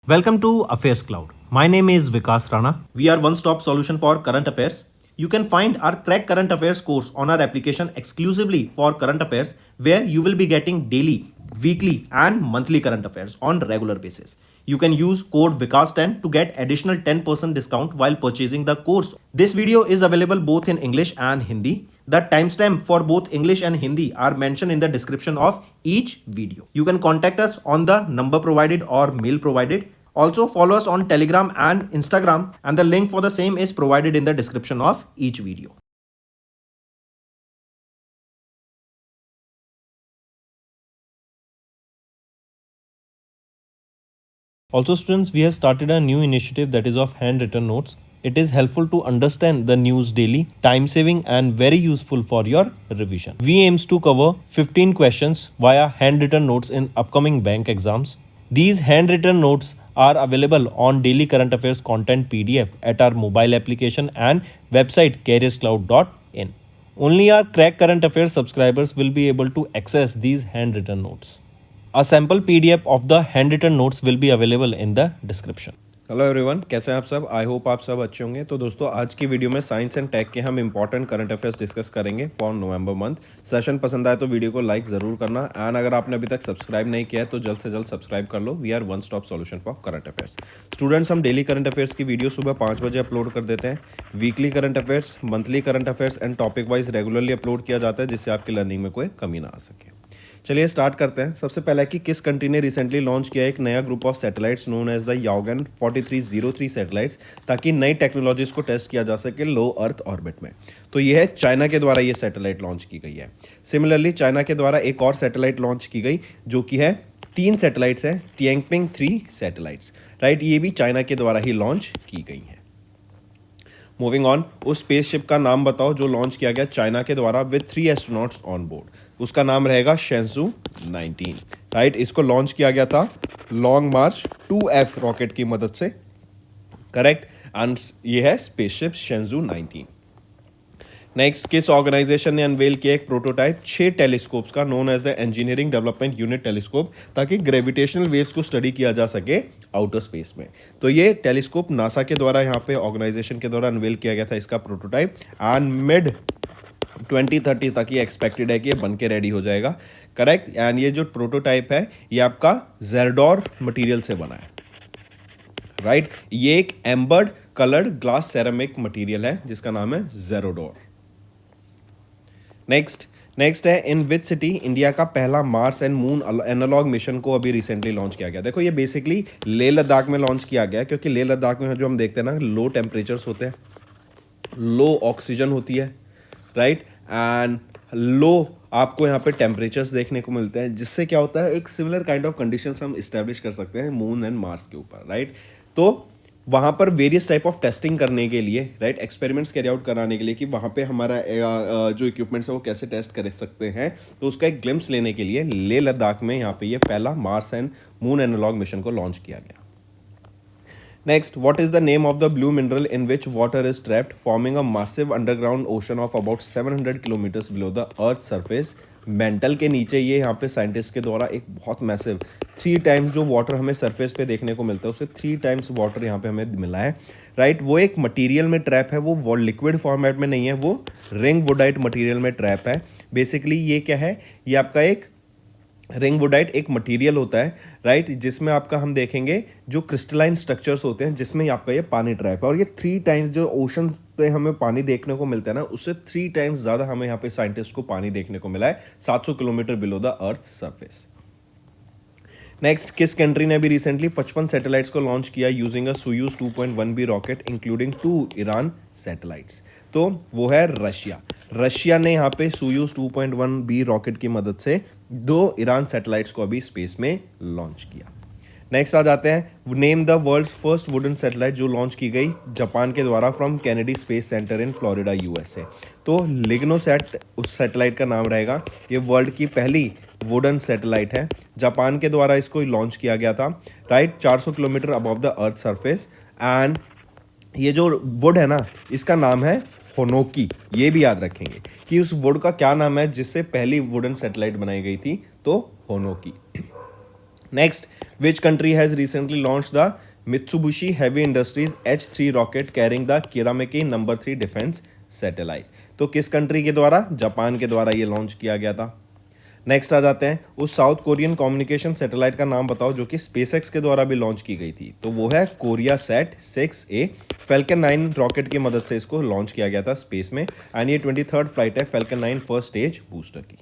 Welcome to Affairs Cloud. My name is Vikas Rana. We are one-stop solution for current affairs. You can find our Crack Current Affairs course on our application exclusively for current affairs, where you will be getting daily, weekly and monthly current affairs on regular basis. You can use code VIKAS10 to get additional 10% discount while purchasing the course. This video is available both in English and Hindi. The timestamp for both English and Hindi are mentioned in the description of each video. You can contact us on the number provided or mail provided. Also follow us on Telegram and Instagram, and the link for the same is provided in the description of each video. Also students, we have started a new initiative that is of handwritten notes. It is helpful to understand the news daily, time saving and very useful for your revision. We aims to cover 15 questions via handwritten notes in upcoming bank exams. These handwritten notes are available on daily current affairs content PDF at our mobile application and website careerscloud.in. Only our Crack Current Affairs subscribers will be able to access these handwritten notes. A sample PDF of the handwritten notes will be available in the description. Hello everyone, कैसे हैं आप सब? I hope आप सब अच्छे होंगे। तो दोस्तों, आज की वीडियो में साइंस एंड टेक के हम इंपॉर्टेंट करंट अफेयर्स डिस्कस करेंगे फॉर नवंबर मंथ। सेशन पसंद आए तो वीडियो को लाइक ज़रूर करना, एंड अगर आपने अभी तक सब्सक्राइब नहीं किया है तो जल्द से जल्द सब्सक्राइब कर लो। We are one stop solution for current affairs. Students, हम डेली करंट अफेयर्स की वीडियो सुबह 5 बजे अपलोड कर देते हैं। Weekly current affairs, monthly current affairs and topic wise regularly upload किया जाता है, जिससे आपकी लर्निंग में कोई कमी ना आ सके। चलिए स्टार्ट करते हैं। सबसे पहला कि किस कंट्री ने रिसेंटली लॉन्च किया एक नया group of satellites known as the Yaogan 4303 satellites, ताकि नई टेक्नोलॉजीज को टेस्ट किया जा सके लो अर्थ ऑर्बिट में। तो यह है चाइना के द्वारा ये सैटेलाइट लॉन्च की गई है। सिमिलरली चाइना के द्वारा एक और सैटेलाइट लॉन्च की गई, जो कि है 3 सैटेलाइट्स है, टिएंगपिंग 3 सैटेलाइट्स, राइट। ये भी चाइना के द्वारा ही लॉन्च की गई है। मूविंग ऑन, उस स्पेसशिप का नाम बताओ जो लॉन्च किया गया चाइना के द्वारा विद 3 एस्ट्रोनॉट्स ऑन बोर्ड। उसका नाम रहेगा शेंजू 19, राइट। इसको लॉन्च किया गया था लॉन्ग मार्च 2F रॉकेट की मदद से, करेक्ट। एंड ये है स्पेसशिप शेंजू 19। नेक्स्ट, किस ऑर्गेनाइजेशन ने अनवेल किया एक प्रोटोटाइप 6 टेलीस्कोप्स का known as the engineering development unit telescope, ताकि ग्रेविटेशनल वेव्स को स्टडी किया जा सके आउटर स्पेस में। तो ये टेलीस्कोप नासा के द्वारा यहाँ पे ऑर्गेनाइजेशन के द्वारा अनवेल किया गया था इसका प्रोटोटाइप, एंड मिड 2030 तक ये एक्सपेक्टेड है कि ये बन के रेडी हो जाएगा, करेक्ट। एंड ये जो प्रोटोटाइप है ये आपका जेरडोर मटेरियल से बना है, राइट। ये एक एम्बर्ड कलर्ड ग्लास सेरामिक मटेरियल है जिसका नाम है जेरोडोर। नेक्स्ट है, इन विच सिटी इंडिया का पहला Mars and moon analogue mission को अभी रिसेंटली लॉन्च किया गया। देखो, ये बेसिकली लेह लद्दाख में लॉन्च किया गया, क्योंकि लेह लद्दाख में जो हम देखते हैं ना, लो टेम्परेचर्स होते हैं, लो ऑक्सीजन होती है, राइट, एंड लो आपको यहाँ पे टेम्परेचर्स देखने को मिलते हैं, जिससे क्या होता है एक सिमिलर काइंड ऑफ कंडीशंस हम इस्टेब्लिश कर सकते हैं मून एंड मार्स के ऊपर, राइट। तो वहाँ पर वेरियस टाइप ऑफ टेस्टिंग करने के लिए, राइट, एक्सपेरिमेंट्स कैरी आउट कराने के लिए कि वहाँ पे हमारा जो इक्विपमेंट्स है वो कैसे टेस्ट कर सकते हैं, तो उसका एक ग्लिम्स लेने के लिए लेह लद्दाख में यहाँ पे ये पहला Mars and moon analogue mission को लॉन्च किया गया। Next, what is the name of the blue mineral in which water is trapped, forming a massive underground ocean of about 700 kilometers below the Earth's surface? Mental के नीचे ये यहाँ पे scientist के द्वारा एक बहुत मैसिव 3 टाइम्स जो वाटर हमें सरफेस पे देखने को मिलता है, उससे 3 टाइम्स वाटर यहाँ पे हमें मिला है, राइट। वो एक मटेरियल में ट्रैप है, वो लिक्विड फॉर्मेट में नहीं है, वो रिंग वुडाइट मटेरियल में ट्रैप है। बेसिकली ये क्या है, ये आपका एक रिंग वुडाइट एक मटेरियल होता है, राइट, जिसमें आपका हम देखेंगे जो क्रिस्टलाइन स्ट्रक्चर्स होते हैं, जिसमें आपका ये पानी ट्रैप है। और ये 3 टाइम्स जो ओशन पे हमें पानी देखने को मिलता है ना, उससे 3 टाइम्स ज़्यादा हमें यहाँ पे साइंटिस्ट को पानी देखने को मिला है 700 kilometre below the earth surface. Next, किस कंट्री ने भी रिसेंटली 55 सैटेलाइट्स को लॉन्च किया using a Soyuz 2.1B rocket including 2 Iran satellites? तो वो है रशिया। रशिया ने यहाँ पे सोयूज 2.1B रॉकेट की मदद से 2 ईरान सैटेलाइट्स को अभी स्पेस में लॉन्च किया। नेक्स्ट आ जाते हैं, name the world's first wooden satellite जो लॉन्च की गई जापान के द्वारा from Kennedy Space Center in Florida USA। तो लिग्नोसैट उस सैटेलाइट का नाम रहेगा। ये वर्ल्ड की पहली वुडन सैटेलाइट है, जापान के द्वारा इसको लॉन्च किया गया था, right, 400 kilometre above the earth surface. And ये जो वुड है ना, इसका नाम है होनोकी। ये भी याद रखेंगे कि उस वुड का क्या नाम है जिससे पहली वुडन सैटेलाइट बनाई गई थी, तो होनोकी। Next, which country has recently launched the Mitsubishi Heavy Industries H3 rocket carrying the Kiramaki No. 3 defense satellite? तो किस कंट्री के द्वारा? जापान के द्वारा ये लॉन्च किया गया था। नेक्स्ट आ जाते हैं, उस साउथ कोरियन कम्युनिकेशन सैटेलाइट का नाम बताओ जो कि स्पेसएक्स के द्वारा भी लॉन्च की गई थी। तो वो है Korea set 6A। Falcon 9 rocket की मदद से इसको लॉन्च किया गया था स्पेस में, एंड ये 23rd फ्लाइट है फैल्कन 9 फर्स्ट स्टेज बूस्टर की।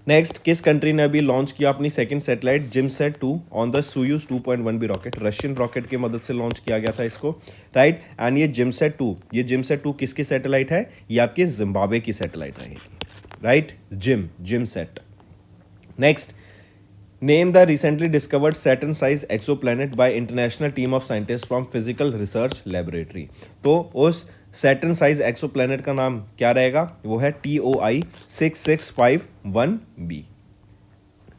नेक्स्ट, किस कंट्री ने अभी लॉन्च किया अपनी second satellite ZimSat 2 on the Soyuz 2.1B rocket? Russian rocket की मदद से लॉन्च किया गया था इसको, राइट। एंड ये जिमसैट 2 किसकी सैटेलाइट है? ये आपके जिम्बाब्वे की सैटेलाइट रहेगी, right. ZimSat. Next, name the recently discovered Saturn size exoplanet by international team of scientist from physical research laboratory. तो उस सैटर्न साइज एक्सोप्लैनेट का नाम क्या रहेगा? वो है TOI 6651b।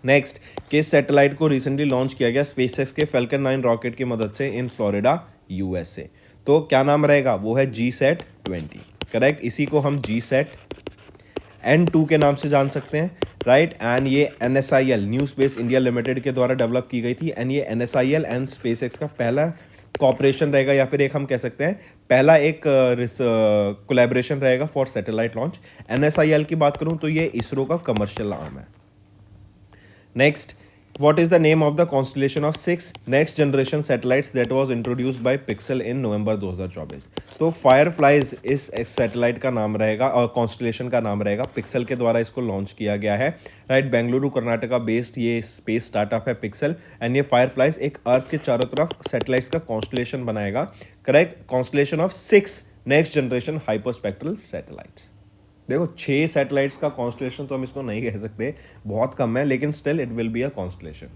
नेक्स्ट, किस सैटेलाइट को रिसेंटली लॉन्च किया गया स्पेसएक्स के फैल्कन 9 रॉकेट की मदद से इन फ्लोरिडा USA? तो क्या नाम रहेगा? वो है GSAT 20, करेक्ट। इसी को हम GSAT N2 के नाम से जान सकते हैं, राइट। एंड ये NSIL new space India limited के द्वारा डेवलप की गई थी, एंड ये NSIL एंड स्पेसएक्स का पहला कॉपरेशन रहेगा, या फिर एक हम कह सकते हैं पहला एक कोलैबोरेशन रहेगा फॉर सैटेलाइट लॉन्च। NSIL की बात करूं तो ये इसरो का कमर्शियल आर्म है। Next, what is the name of the constellation of 6 next generation satellites that was introduced by Pixel in November 2024? तो Fireflies इस सैटेलाइट का नाम रहेगा और कॉन्स्टलेशन का नाम रहेगा। पिक्सल के द्वारा इसको लॉन्च किया गया है, राइट। बेंगलुरु कर्नाटका बेस्ड ये स्पेस स्टार्टअप है पिक्सल, एंड ये फायरफ्लाइज एक अर्थ के चारों तरफ सैटेलाइट्स का कॉन्स्टलेशन बनाएगा, correct. Constellation of 6 next generation hyperspectral satellites. देखो 6 सैटेलाइट्स का कॉन्स्टलेशन तो हम इसको नहीं कह सकते, बहुत कम है, लेकिन still it will be a constellation.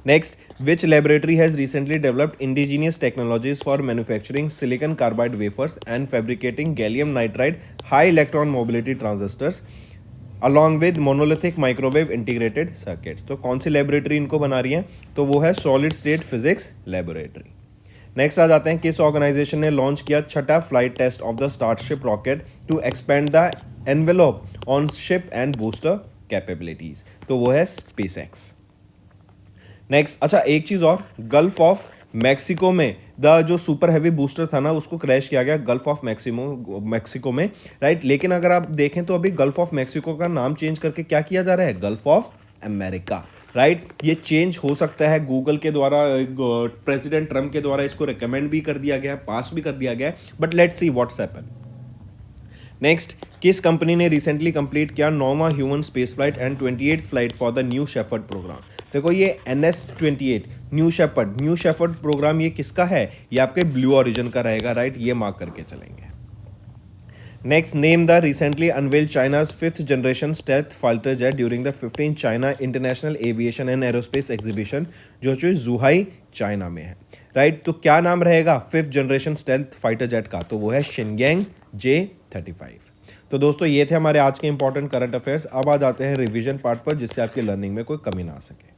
Next, which laboratory has recently developed indigenous technologies for manufacturing silicon carbide wafers and fabricating gallium nitride high electron mobility transistors along with monolithic microwave integrated circuits? तो कौन सी laboratory इनको बना रही है? तो वो है solid state physics laboratory. Next आ जाते हैं, किस ऑर्गेनाइजेशन ने लॉन्च किया छठा flight test of the Starship rocket to expand the envelope on ship and booster capabilities? तो वो है स्पेसएक्स। नेक्स्ट, अच्छा एक चीज और, गल्फ ऑफ मैक्सिको में द जो सुपर हैवी बूस्टर था ना उसको क्रैश किया गया गल्फ ऑफ मैक्सिको में, राइट। लेकिन अगर आप देखें तो अभी गल्फ ऑफ मैक्सिको का नाम चेंज करके क्या किया जा रहा है? Gulf of America, right. ये चेंज हो सकता है गूगल के द्वारा, प्रेसिडेंट ट्रम्प के द्वारा इसको रिकमेंड भी कर दिया गया है, पास भी कर दिया गया है, but let's see what's happen. Next, किस कंपनी ने रिसेंटली कंप्लीट किया 9वां human space flight and 28th flight for the New Shepard programme? देखो ये NS-28 न्यू शेफर्ड प्रोग्राम ये किसका है? ये आपके ब्लू ओरिजिन का रहेगा, राइट। ये मार्क करके चलेंगे। Next, name the recently unveiled China's 5th generation stealth fighter jet during the 15th China international aviation and aerospace exhibition जो जुहाई चाइना में है, राइट। तो क्या नाम रहेगा 5th generation stealth fighter jet का? तो वो है शिनगैंग J-35। तो दोस्तों ये थे हमारे आज के इंपॉर्टेंट करंट अफेयर्स। अब आ जाते हैं रिवीजन पार्ट पर, जिससे आपकी लर्निंग में कोई कमी ना आ सके।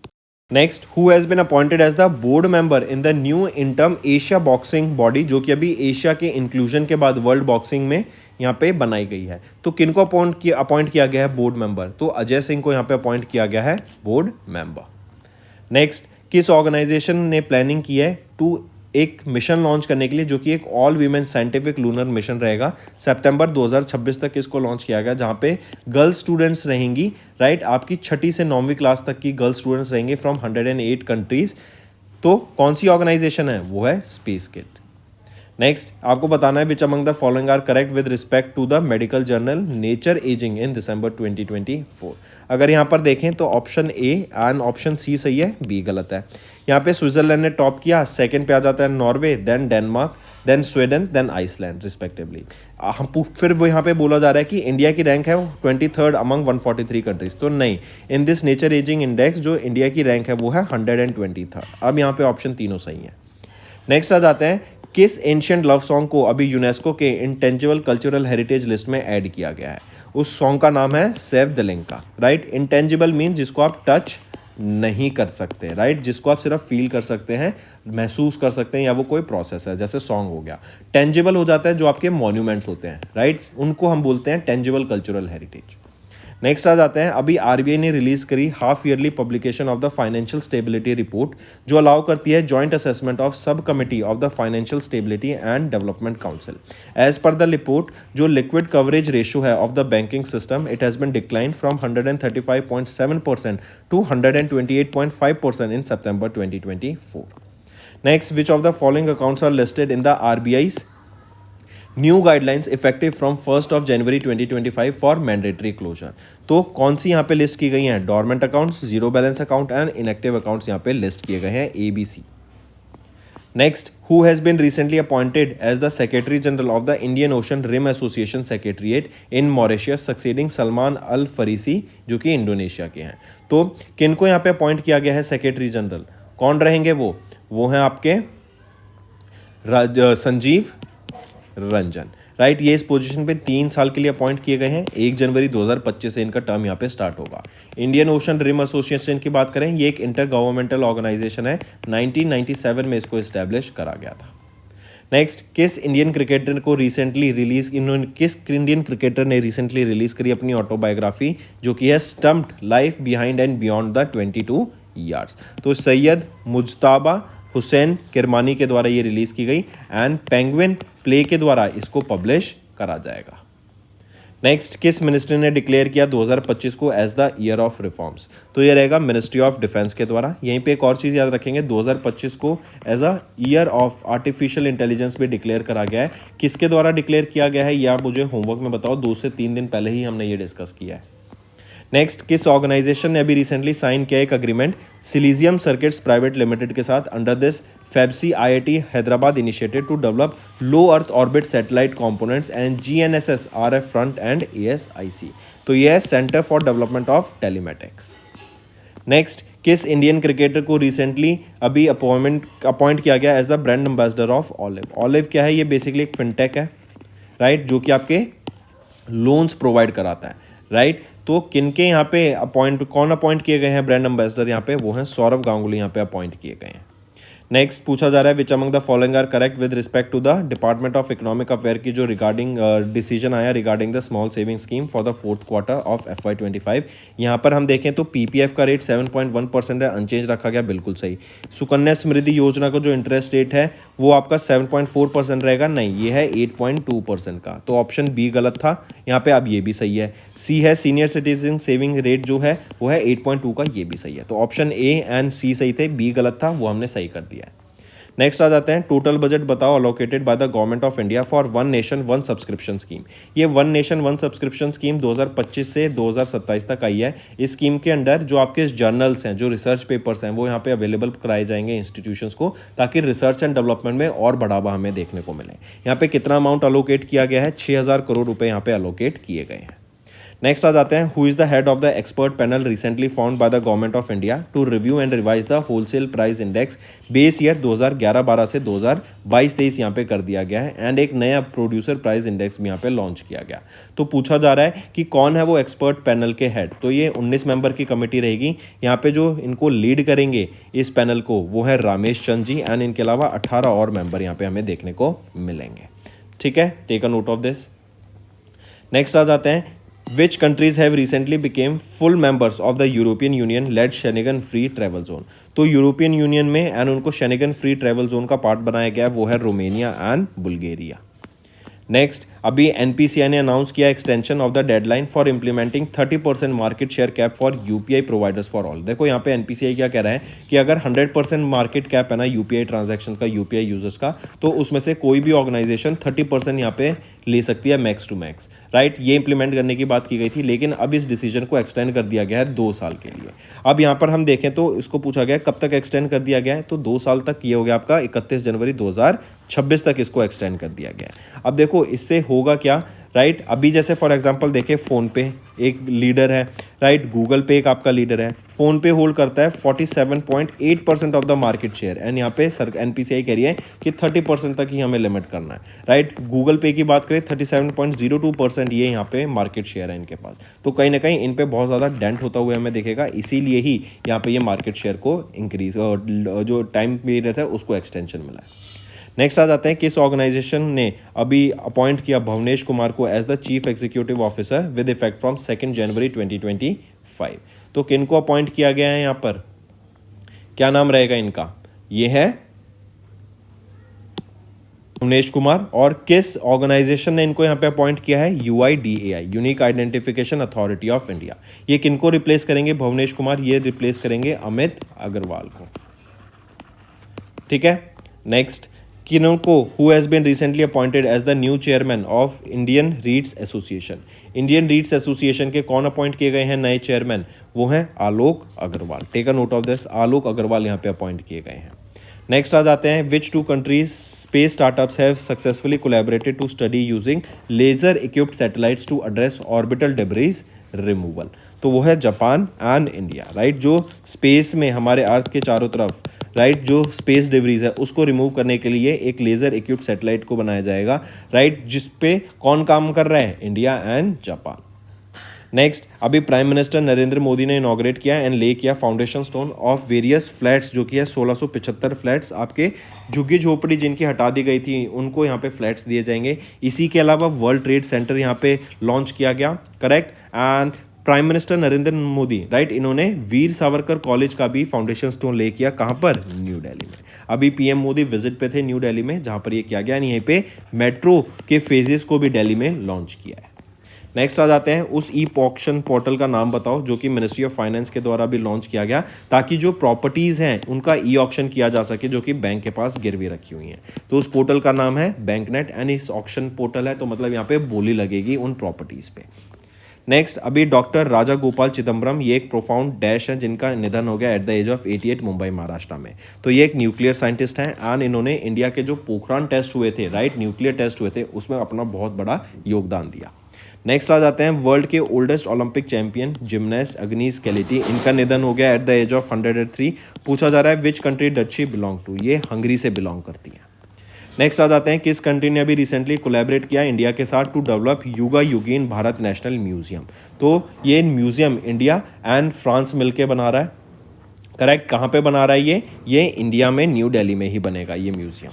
Next, who has been appointed as the board member in the new interim Asia boxing body, जो कि अभी एशिया के इंक्लूजन के बाद वर्ल्ड बॉक्सिंग में यहाँ पे बनाई गई है। तो किनको अपॉइंट किया गया है बोर्ड मेंबर? तो अजय सिंह को यहाँ पे अपॉइंट किया गया है बोर्ड मेंबर। नेक्स्ट, किस ऑर्गेनाइजेशन ने प्लानिंग की है टू एक मिशन लॉन्च करने के लिए, जो कि एक all women scientific lunar mission रहेगा? सितंबर 2026 तक इसको लॉन्च किया गया, जहां पे गर्ल्स स्टूडेंट्स रहेंगी, राइट। आपकी 6ठी से 9वीं क्लास तक की गर्ल्स स्टूडेंट्स रहेंगे फ्रॉम 108 कंट्रीज। तो कौन सी ऑर्गेनाइजेशन है? वो है स्पेस किट। नेक्स्ट, आपको बताना है which among the following are correct with respect to the medical journal Nature Aging in December 2024। अगर यहाँ पर देखें तो option A and option C सही है, बी गलत है। यहाँ पे स्विट्जरलैंड ने टॉप किया, सेकंड पे आ जाता है Norway, then Denmark, then Sweden, then Iceland respectively. फिर वो यहाँ पे बोला जा रहा है कि इंडिया की रैंक है 23rd अमंग 143 कंट्रीज। तो नहीं, in this nature ageing index जो इंडिया की रैंक है वो है 123rd। अब यहाँ पे ऑप्शन तीनों सही है। नेक्स्ट आ जाते हैं, किस एंशिएंट लव सॉन्ग को अभी यूनेस्को के इंटेंजिबल कल्चरल हेरिटेज लिस्ट में ऐड किया गया है? उस सॉन्ग का नाम है save the लिंका, right. Intangible mean जिसको आप टच नहीं कर सकते, राइट, जिसको आप सिर्फ फील कर सकते हैं, महसूस कर सकते हैं, या वो कोई प्रोसेस है, जैसे सॉन्ग हो गया। टेंजिबल हो जाता है जो आपके मॉन्यूमेंट्स होते हैं, राइट, उनको हम बोलते हैं टेंजिबल कल्चरल हेरिटेज। नेक्स्ट आ जाते हैं, अभी आरबीआई ने रिलीज करी half yearly publication of the financial stability report, जो अलाउ करती है joint assessment of sub committee of the financial stability and development council. As per the report, जो लिक्विड कवरेज रेशियो है of the banking system, it has been decline from 135.7% to 128.5% in September 2024। Next, which of the following accounts are listed in the RBI's new guidelines effective from 1 January 2025 for mandatory closure. तो कौन सी यहाँ पे list की गई हैं? Dormant accounts, zero balance account and inactive accounts यहाँ पे लिस्ट किए गए हैं, ABC। Next, who has been recently appointed as the secretary general of the Indian Ocean Rim Association secretariat in Mauritius succeeding Salman Al Farisi, जो कि Indonesia के हैं। तो किनको यहाँ पे अपॉइंट किया गया है सेक्रेटरी जनरल? कौन रहेंगे वो हैं आपके संजीव रंजन, राइट। ये इस पोजीशन पे 3 साल के लिए अपॉइंट किए गए हैं। 1 जनवरी 2025 से इनका टर्म यहाँ पे स्टार्ट होगा। इंडियन ओशन रिम एसोसिएशन की बात करें, ये एक इंटर गवर्नमेंटल ऑर्गेनाइजेशन है, 1997 में इसको इस्टेब्लिश करा गया था। नेक्स्ट, किस इंडियन क्रिकेटर ने रिसेंटली रिलीज करी अपनी ऑटोबायोग्राफी, जो कि है stumped life behind and beyond the 22 yards. तो सैयद मुज्तबा हुसैन किरमानी के द्वारा ये रिलीज की गई एंड पेंगुइन प्ले के द्वारा इसको पब्लिश करा जाएगा। नेक्स्ट, किस मिनिस्ट्री ने डिक्लेयर किया 2025 को as the year of reforms? तो ये रहेगा मिनिस्ट्री ऑफ डिफेंस के द्वारा। यहीं पे एक और चीज़ याद रखेंगे, 2025 को as a year of artificial intelligence भी डिक्लेयर करा गया है। किसके द्वारा डिक्लेयर किया गया है, या मुझे होमवर्क में बताओ, 2 से 3 दिन पहले ही हमने ये डिस्कस किया है। नेक्स्ट, किस ऑर्गेनाइजेशन ने अभी रिसेंटली साइन किया एक agreement Silizium circuits private limited के साथ under this FabCI IIT Hyderabad initiative to develop low earth orbit satellite components and GNSS RF front end ASIC। तो यह है centre for development of telematics. Next, किस Indian cricketer को recently अभी appoint किया गया as the brand ambassador of Olive? Olive क्या है? ये बेसिकली एक फिनटेक है, राइट, जो कि आपके लोन्स प्रोवाइड कराता है, राइट। तो किनके यहाँ पे कौन अपॉइंट किए गए हैं ब्रांड एम्बेसडर? यहाँ पे वो हैं सौरव गांगुली, यहाँ पे अपॉइंट किए गए हैं। नेक्स्ट पूछा जा रहा है, which among the following are correct with respect to the department of economic affair की जो रिगार्डिंग डिसीजन आया regarding the small saving scheme for the 4th quarter ऑफ FY25। यहाँ पर हम देखें तो PPF का रेट 7.1% है, अनचेंज रखा गया, बिल्कुल सही। सुकन्या समृद्धि योजना का जो इंटरेस्ट रेट है वो आपका 7.4% रहेगा, नहीं, ये है 8.2% का। तो ऑप्शन बी गलत था यहाँ पे, अब ये भी सही है। सी है सीनियर सिटीजन सेविंग रेट जो है वो है 8.2 का, ये भी सही है। तो ऑप्शन ए एंड सी सही थे, बी गलत था, वो हमने सही कर दिया। नेक्स्ट आ जाते हैं, टोटल बजट बताओ allocated by the government of India for one nation one subscription scheme. ये one nation one subscription scheme 2025 से 2027 तक आई है। इस स्कीम के अंडर जो आपके जर्नल्स हैं, जो रिसर्च पेपर्स हैं, वो यहाँ पे अवेलेबल कराए जाएंगे इंस्टीट्यूशंस को, ताकि रिसर्च एंड डेवलपमेंट में और बढ़ावा हमें देखने को मिले। यहाँ पे कितना अमाउंट अलोकेट किया गया है? 6000 करोड़ रुपए यहाँ पे अलोकेट किए गए हैं। नेक्स्ट आ जाते हैं, who is the head of the expert panel recently found by the government of India to review and revise the wholesale price index base year 2011-12 से 2022-23 यहाँ पे कर दिया गया है एंड एक नया प्रोड्यूसर प्राइस इंडेक्स भी यहाँ पे लॉन्च किया गया। तो पूछा जा रहा है कि कौन है वो एक्सपर्ट पैनल के हेड? तो ये 19 मेंबर की कमेटी रहेगी। यहाँ पे जो इनको लीड करेंगे इस पैनल को वो है रामेश चंद जी एंड इनके अलावा 18 और मेंबर यहाँ पे हमें देखने को मिलेंगे। ठीक है, take a note of this. Next आ जाते हैं, Which countries have recently became full members of the European Union led Schengen Free Travel Zone? तो यूरोपियन यूनियन में एंड उनको शेनेगन फ्री ट्रेवल जोन का पार्ट बनाया गया, वो है रोमेनिया एंड बुल्गारिया। नेक्स्ट, अभी NPCI ने अनाउंस किया extension of the deadline for implementing 30% market share cap for UPI providers for all. देखो यहाँ पे NPCI क्या कह रहा है कि अगर 100% मार्केट कैप है ना UPI ट्रांजैक्शन का, UPI यूजर्स का, तो उसमें से कोई भी ऑर्गेनाइजेशन 30% यहाँ पे ले सकती है मैक्स टू मैक्स, राइट। ये इंप्लीमेंट करने की बात की गई थी, लेकिन अब इस डिसीजन को एक्सटेंड कर दिया गया है 2 साल के लिए। अब यहाँ पर हम देखें तो इसको पूछा गया कब तक एक्सटेंड कर दिया गया है, तो 2 साल तक ये हो गया आपका 31 जनवरी 2026 तक इसको एक्सटेंड कर दिया गया है। अब देखो इससे होगा क्या, राइट। अभी जैसे फॉर एग्जांपल देखें, फ़ोन पे एक लीडर है, राइट, गूगल पे एक आपका लीडर है। फ़ोन पे होल्ड करता है 47.8% of the market share and यहाँ पे NPCI कह रही है कि 30% तक ही हमें लिमिट करना है, राइट। गूगल पे की बात करें 37.02% ये यहाँ पे मार्केट शेयर है इनके पास। तो कहीं ना कहीं इन पे बहुत ज़्यादा डेंट होता हुआ हमें दिखेगा, इसीलिए ही यहाँ पे ये मार्केट शेयर को इंक्रीज जो टाइम पीरियड है उसको एक्सटेंशन मिला है। नेक्स्ट आ जाते हैं, किस ऑर्गेनाइजेशन ने अभी अपॉइंट किया भुवनेश कुमार को as the chief executive officer with effect from 2 January 2025। तो किन को अपॉइंट किया गया है यहाँ पर, क्या नाम रहेगा इनका, ये है भुवनेश कुमार। और किस ऑर्गेनाइजेशन ने इनको यहाँ पे अपॉइंट किया है, UIDAI, unique identification authority of India. ये किनको रिप्लेस करेंगे, भुवनेश कुमार, ये रिप्लेस करेंगे अमित अग्रवाल को, ठीक है। नेक्स्ट, किन्हों को who has been recently appointed as the new chairman of Indian REITs association. Indian REITs association के कौन अपॉइंट किए गए हैं नए चेयरमैन, वो हैं Alok Agarwal. Take a note of this, Alok Agarwal यहाँ पे अपॉइंट किए गए हैं। नेक्स्ट आ जाते हैं, which 2 countries space startups have successfully collaborated to study using laser equipped satellites to address orbital debris removal. तो वो है जापान एंड इंडिया, राइट। जो स्पेस में हमारे अर्थ के चारों तरफ, राइट, जो स्पेस डिब्रीज है उसको रिमूव करने के लिए एक लेजर इक्विप्ड सैटेलाइट को बनाया जाएगा, राइट, जिस पे कौन काम कर रहा है, इंडिया एंड जापान। नेक्स्ट, अभी प्राइम मिनिस्टर नरेंद्र मोदी ने इनॉग्रेट किया एंड ले किया foundation stone of various flats, जो कि है 1675 फ्लैट्स। आपके झुग्गी झोपड़ी जिनकी हटा दी गई थी उनको यहाँ पे फ्लैट्स दिए जाएंगे। इसी के अलावा वर्ल्ड ट्रेड सेंटर यहाँ पे लॉन्च किया गया, correct. And prime minister Narendra Modi, right, इन्होंने वीर सावरकर कॉलेज का भी फाउंडेशन स्टोन ले किया, कहाँ पर, न्यू दिल्ली में। अभी पीएम मोदी विजिट पे थे न्यू दिल्ली में, जहाँ पर ये किया गया। यहीं पे मेट्रो के फेजेस को भी दिल्ली में लॉन्च किया है। नेक्स्ट आ जाते हैं, उस ई ऑक्शन पोर्टल का नाम बताओ जो कि मिनिस्ट्री ऑफ फाइनेंस के द्वारा भी लॉन्च किया गया, ताकि जो प्रॉपर्टीज़ हैं उनका ई ऑक्शन किया जा सके जो कि बैंक के पास गिरवी रखी हुई हैं। तो उस पोर्टल का नाम है बैंकनेट एंड इस ऑक्शन पोर्टल है, तो मतलब यहाँ पे बोली लगेगी उन प्रॉपर्टीज़ पे। नेक्स्ट, अभी डॉक्टर राजा गोपाल चिदम्बरम, ये एक प्रोफाउंड डैश है जिनका निधन हो गया at the age of 88 Mumbai Maharashtra में। तो ये एक न्यूक्लियर साइंटिस्ट हैं एंड इन्होंने इंडिया के जो पोखरान टेस्ट हुए थे, राइट, न्यूक्लियर टेस्ट हुए थे, उसमें अपना बहुत बड़ा योगदान दिया। नेक्स्ट आ जाते हैं, वर्ल्ड के oldest Olympic champion gymnast Agnes Keleti, इनका निधन हो गया एट द एज ऑफ 103। पूछा जा रहा है which country does she belong to, ये हंगरी से बिलोंग करती है। नेक्स्ट आ जाते हैं, किस कंट्री ने अभी रिसेंटली कोलैबोरेट किया इंडिया के साथ to develop Yuga Yugeen Bharat national museum. तो ये म्यूजियम इंडिया एंड फ्रांस मिलके बना रहा है, करेक्ट। कहाँ पे बना रहा है ये इंडिया में न्यू दिल्ली में ही बनेगा ये म्यूजियम।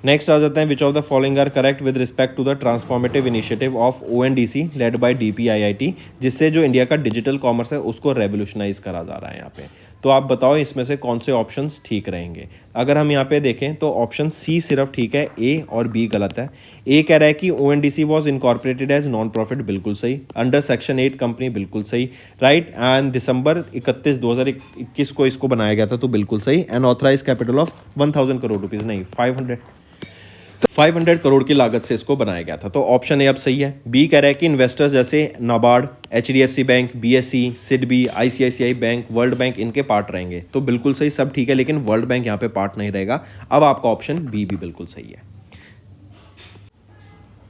नेक्स्ट आ जाते हैं, which of the following are correct with respect to the transformative initiative of ONDC led by DPIIT, जिससे जो इंडिया का डिजिटल कॉमर्स है उसको रेवोल्यूशनाइज करा जा रहा है यहाँ पे। तो आप बताओ इसमें से कौन से ऑप्शंस ठीक रहेंगे। अगर हम यहाँ पे देखें तो ऑप्शन सी सिर्फ ठीक है, ए और बी गलत है। ए कह रहा है कि ONDC was incorporated as non profit, बिल्कुल सही। अंडर सेक्शन 8 कंपनी, बिल्कुल सही, राइट। एंड दिसंबर 31 2021 को इसको बनाया गया था, तो बिल्कुल सही। And authorise capital of 1000 crore rupees, नहीं 500 करोड़ की लागत से इसको बनाया गया था। तो ऑप्शन ए अब सही है। बी कह रहा है कि इन्वेस्टर्स जैसे NABARD, HDFC bank, BSE, SIDBI, ICICI bank, world bank इनके पार्ट रहेंगे, तो बिल्कुल सही, सब ठीक है, लेकिन वर्ल्ड बैंक यहाँ पे पार्ट नहीं रहेगा। अब आपका ऑप्शन बी भी बिल्कुल सही है।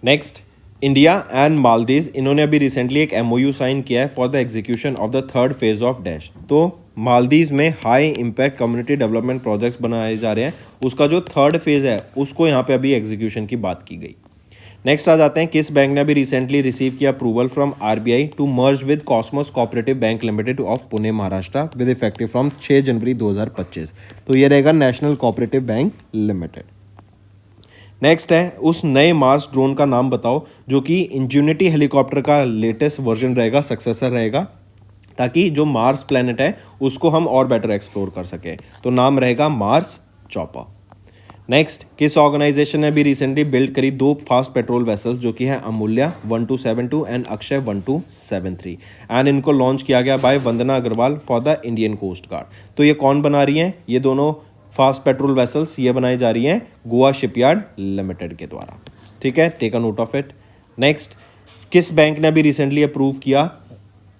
नेक्स्ट, इंडिया एंड मालदीव, इन्होंने अभी रिसेंटली एक MOU साइन किया है for the execution of the 3rd phase of dash. तो मालदीव में high impact community development projects बनाए जा रहे हैं, उसका जो 3rd फेज है उसको यहाँ पे अभी एग्जीक्यूशन की बात की गई। नेक्स्ट आ जाते हैं, किस बैंक ने अभी रिसेंटली रिसीव किया approval from RBI to merge with Cosmos cooperative bank limited of Pune Maharashtra with effective from 6 January 2025। तो ये रहेगा national cooperative bank limited. Next है, उस नए मार्स ड्रोन का नाम बताओ जो कि इंजूनिटी हेलीकॉप्टर का लेटेस्ट वर्जन रहेगा, सक्सेसर रहेगा, ताकि जो मार्स प्लैनेट है उसको हम और बेटर एक्सप्लोर कर सके। तो नाम रहेगा मार्स चॉपर। नेक्स्ट, किस ऑर्गेनाइजेशन ने भी रिसेंटली बिल्ड करी 2 फास्ट पेट्रोल वेसल्स जो कि है अमूल्य 1272 एंड अक्षय 1273, एंड इनको लॉन्च किया गया by Vandana Agarwal for the Indian coast guard. तो ये कौन बना रही हैं, ये दोनों फास्ट पेट्रोल वेसल्स ये बनाई जा रही हैं गोवा शिपयार्ड लिमिटेड के द्वारा, ठीक है, take a note of it. Next, किस बैंक ने अभी रिसेंटली अप्रूव किया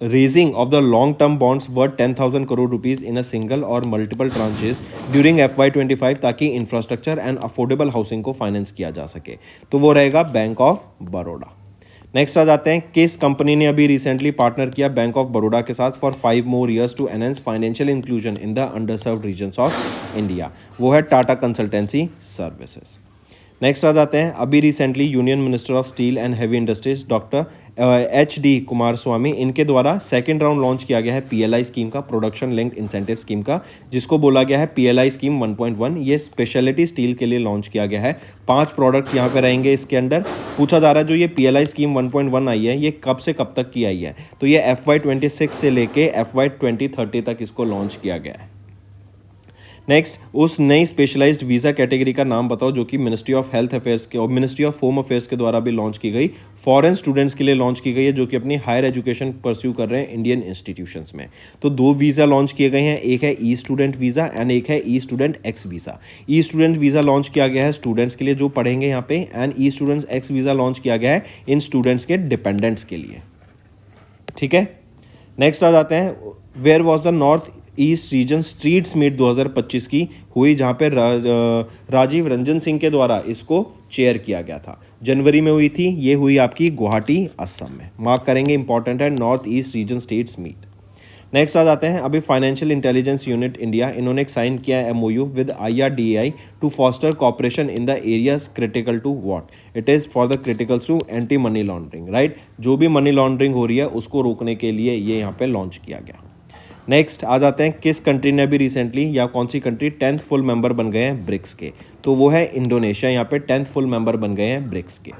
raising of the long term bonds worth 10,000 crore rupees in a single और मल्टीपल ट्रांचेस ड्यूरिंग FY25, ताकि इंफ्रास्ट्रक्चर एंड अफोर्डेबल हाउसिंग को फाइनेंस किया जा सके। तो वो रहेगा बैंक ऑफ बड़ौदा। नेक्स्ट आ जाते हैं, किस कंपनी ने अभी रिसेंटली पार्टनर किया बैंक ऑफ बड़ौदा के साथ for 5 more years to enhance financial inclusion in the underserved regions of India. वो है टाटा कंसल्टेंसी सर्विसेज। नेक्स्ट आ जाते हैं, अभी recently union minister of steel and heavy industries doctor HD Kumar Swamy, इनके द्वारा सेकंड राउंड लॉन्च किया गया है PLI स्कीम का, प्रोडक्शन लिंक्ड इंसेंटिव स्कीम का, जिसको बोला गया है PLI स्कीम 1.1। ये स्पेशलिटी स्टील के लिए लॉन्च किया गया है। 5 प्रोडक्ट्स यहाँ पे रहेंगे इसके अंडर। पूछा जा रहा है जो ये PLI स्कीम 1.1 आई है, ये कब से कब तक की आई है, तो ये FY26 से लेके FY2030 तक इसको लॉन्च किया गया है। नेक्स्ट, उस नई स्पेशलाइज्ड वीज़ा कैटेगरी का नाम बताओ जो कि मिनिस्ट्री ऑफ हेल्थ अफेयर्स के और मिनिस्ट्री ऑफ होम अफेयर्स के द्वारा भी लॉन्च की गई, फॉरेन स्टूडेंट्स के लिए लॉन्च की गई है जो कि अपनी हायर एजुकेशन परस्यू कर रहे हैं इंडियन इंस्टीट्यूशंस में। तो 2 वीज़ा लॉन्च किए गए हैं, एक है ई स्टूडेंट वीज़ा एंड एक है ई स्टूडेंट एक्स वीज़ा। ई स्टूडेंट वीज़ा लॉन्च किया गया है स्टूडेंट्स के लिए जो पढ़ेंगे यहाँ पे, and E students x visa launch किया गया है इन स्टूडेंट्स के डिपेंडेंट्स के लिए। ठीक है, नेक्स्ट आ जाते हैं, where was the north east region streets meet 2025 की हुई, जहाँ पे राजीव रंजन सिंह के द्वारा इसको चेयर किया गया था। जनवरी में हुई थी, ये हुई आपकी गुवाहाटी असम में। मार्क करेंगे, इंपॉर्टेंट है, north east region states meet. Next आ जाते हैं, अभी फाइनेंशियल इंटेलिजेंस यूनिट इंडिया, इन्होंने एक साइन किया MOU with IRDAI to foster cooperation in the areas critical to what, it is for the criticals to anti money laundering, right. जो भी money laundering हो रही है उसको रोकने के लिए ये यहाँ पे लॉन्च किया गया। नेक्स्ट आ जाते हैं, किस कंट्री ने अभी रिसेंटली या कौन सी कंट्री 10th फुल मेंबर बन गए हैं ब्रिक्स के, तो वो है इंडोनेशिया। यहाँ पे 10th फुल मेंबर बन गए हैं ब्रिक्स के।